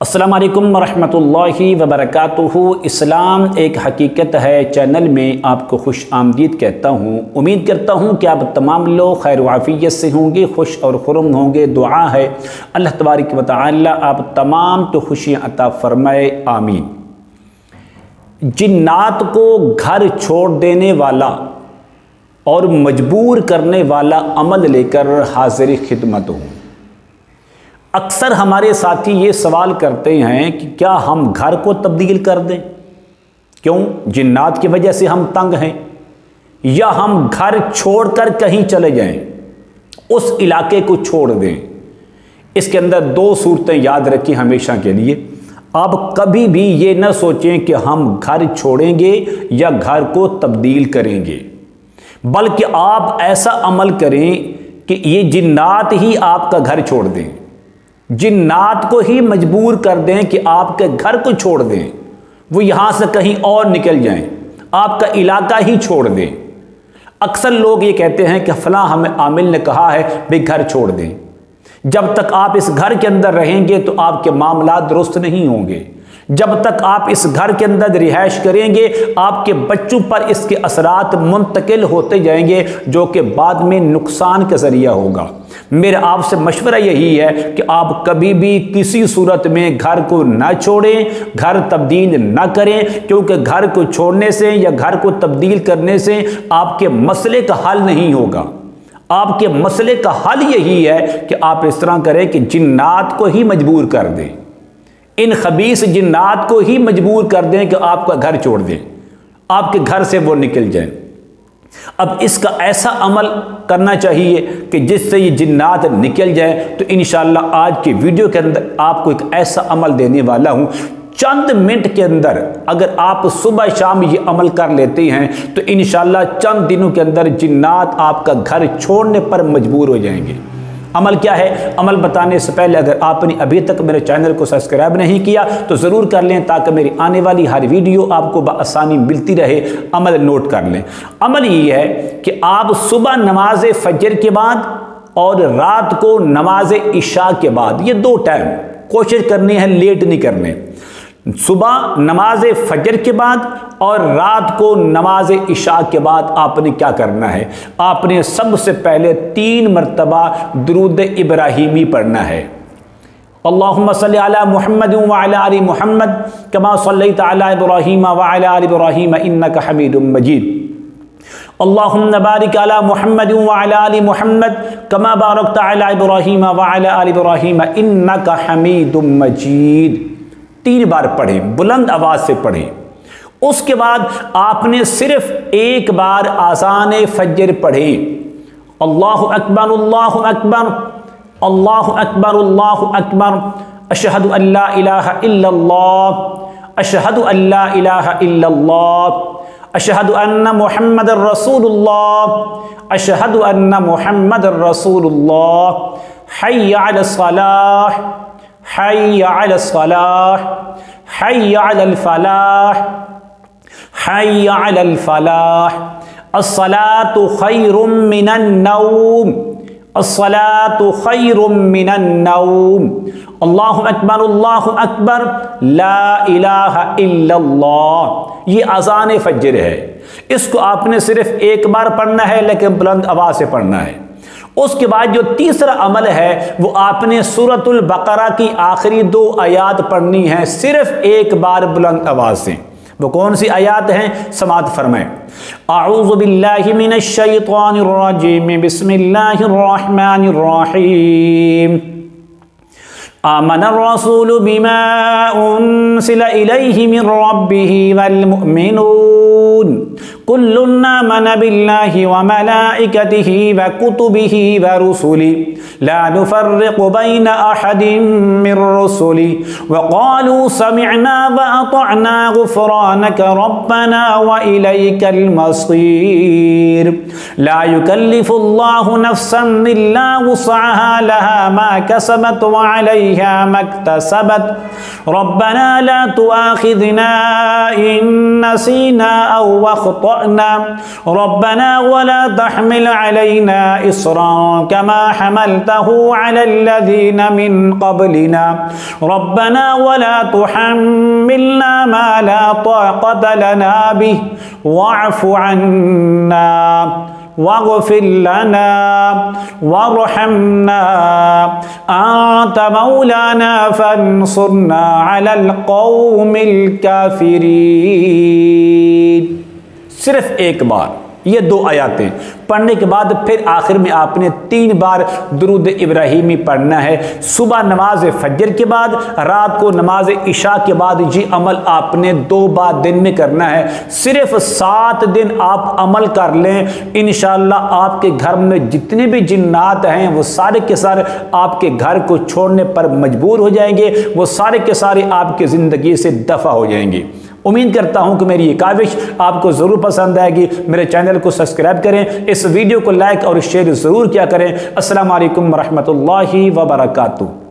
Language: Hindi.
अस्सलाम वालेकुम वरहमतुल्लाहि वबरकातुहू। इस्लाम एक हकीकत है चैनल में आपको खुश आमदीद कहता हूँ। उम्मीद करता हूँ कि आप तमाम लोग खैर वाफ़ियत से होंगे, खुश और खुर्म होंगे। दुआ है अल्लाह तबारक व तआला आप तमाम तो खुशियाँ अता फरमाए, आमीन। जिन्नात को घर छोड़ देने वाला और मजबूर करने वाला अमल लेकर हाज़िर खिदमत हूँ। अक्सर हमारे साथी ये सवाल करते हैं कि क्या हम घर को तब्दील कर दें? क्यों? जिन्नात की वजह से हम तंग हैं, या हम घर छोड़कर कहीं चले जाएं, उस इलाके को छोड़ दें। इसके अंदर दो सूरतें याद रखिए हमेशा के लिए। आप कभी भी ये ना सोचें कि हम घर छोड़ेंगे या घर को तब्दील करेंगे, बल्कि आप ऐसा अमल करें कि ये जिन्नात ही आपका घर छोड़ दें, जिन्नात को ही मजबूर कर दें कि आपके घर को छोड़ दें, वो यहाँ से कहीं और निकल जाएं, आपका इलाका ही छोड़ दें। अक्सर लोग ये कहते हैं कि फलां हमें आमिल ने कहा है भाई घर छोड़ दें। जब तक आप इस घर के अंदर रहेंगे तो आपके मामला दुरुस्त नहीं होंगे। जब तक आप इस घर के अंदर रिहाइश करेंगे आपके बच्चों पर इसके असरात मुंतकिल होते जाएंगे, जो कि बाद में नुकसान का ज़रिया होगा। मेरा आपसे मशवरा यही है कि आप कभी भी किसी सूरत में घर को ना छोड़ें, घर तब्दील ना करें, क्योंकि घर को छोड़ने से या घर को तब्दील करने से आपके मसले का हल नहीं होगा। आपके मसले का हल यही है कि आप इस तरह करें कि जिन्नात को ही मजबूर कर दें, इन खबीस जिन्नात को ही मजबूर कर दें कि आपका घर छोड़ दें, आपके घर से वो निकल जाएं। अब इसका ऐसा अमल करना चाहिए कि जिससे ये जिन्नात निकल जाए। तो इंशाअल्लाह आज के वीडियो के अंदर आपको एक ऐसा अमल देने वाला हूं। चंद मिनट के अंदर अगर आप सुबह शाम ये अमल कर लेते हैं तो इंशाअल्लाह चंद दिनों के अंदर जिन्नात आपका घर छोड़ने पर मजबूर हो जाएंगे। अमल क्या है? अमल बताने से पहले अगर आपने अभी तक मेरे चैनल को सब्सक्राइब नहीं किया तो ज़रूर कर लें, ताकि मेरी आने वाली हर वीडियो आपको बआसानी मिलती रहे। अमल नोट कर लें। अमल ये है कि आप सुबह नमाज फजर के बाद और रात को नमाज इशा के बाद, ये दो टाइम कोशिश करनी है, लेट नहीं करने। सुबह नमाज फजर के बाद और रात को नमाज इशा के बाद आपने क्या करना है? आपने सबसे पहले 3 मरतबा दुरूद इब्राहीमी पढ़ना है। अल्लाहुम्मा सल्ली अला मुहम्मद व अला आलि मुहम्मद कमा सल्लैता अला इब्राहीम व अला आलि इब्राहीम इन्नका हमीदुम मजीद। अल्लाहुम्मा बारिक अला मुहम्मद व अला आलि मुहम्मद कमा बारकता अला इब्राहीम व अला आलि इब्राहीम इन्नका हमीदुम मजीद। 3 बार पढ़ें, बुलंद आवाज से पढ़ें। उसके बाद आपने सिर्फ एक बार आज़ान फजर पढ़ें। अल्लाहु अकबर अल्लाहु अकबर अल्लाहु अकबर अल्लाहु अकबर अशहदु अल्ला इलाहा इल्लल्लाह अशहदु अल्ला इलाहा इल्लल्लाह अशहदु अन्ना मुहम्मदर रसूलुल्लाह अशहदु अन्ना मुहम्मदर रसूलुल्लाह हय्या अलस सलाह हय्या अलस सलाह हय्या अलल फलाह हय्या अलल फलाह अस्सलातु खैरुम मिनन नौम अस्सलातु खैरुम मिनन नौम अल्लाहु अकबर ला इलाहा इल्लल्लाह। ये अज़ान फजर है। इसको आपने सिर्फ एक बार पढ़ना है, लेकिन बुलंद आवाज से पढ़ना है। उसके बाद जो तीसरा अमल है वो आपने सूरतुल बकरा की आखिरी 2 आयात पढ़नी है, सिर्फ एक बार बुलंद आवाज से। वो कौन सी आयात हैं? समाअत फरमाएं। अऊज़ु बिल्लाहि मिनश शैतानिर रजीम बिस्मिल्लाहिर रहमानिर रहीम। आमनर रसूलु बिमा उनसिला इलैहि मिर रब्बिहि वल मुमिनून कुल्लुन आमना बिल्लाहि व मलाइकतिहि व कुतुबिहि व रुसुलि ला नुफर्रिकु बैन अहदिन मिर रुसुलि व क़ालू समिअना व अतअना गुफ़रानक रब्बना व इलैकल मसीर ला युकल्लिफुल्लाहु नफ्सन इल्ला वुसअहा लहा मा कसबत व अलैहा अलैहा मक्तसबत रब्बना ला तुआखिज़ना इन नसीना औ अख़्तअना रब्बना वला तहमिल अलैना इसरन कमा हमलतहु अलल्लज़ीना मिन क़ब्लिना रब्बना वला तुहम्मिलना मा ला ताक़त लना बिहि वअफ़ु अन्ना वग़फ़िर लना वरहमना अन्त मौलाना फंसुरना अलल क़ौमिल काफ़िरीन। सिर्फ एक बार ये 2 आयतें पढ़ने के बाद फिर आखिर में आपने 3 बार दुरूद इब्राहिमी पढ़ना है। सुबह नमाज फजर के बाद, रात को नमाज इशा के बाद। जी अमल आपने 2 बार दिन में करना है। सिर्फ 7 दिन आप अमल कर लें, इंशाअल्लाह आपके घर में जितने भी जिन्नात हैं वो सारे के सारे आपके घर को छोड़ने पर मजबूर हो जाएंगे, वो सारे के सारे आपकी ज़िंदगी से दफ़ा हो जाएंगे। उम्मीद करता हूं कि मेरी ये काविश आपको ज़रूर पसंद आएगी। मेरे चैनल को सब्सक्राइब करें, इस वीडियो को लाइक और शेयर ज़रूर किया करें। अस्सलामु अलैकुम वरहमतुल्लाहि वबरकातुहू।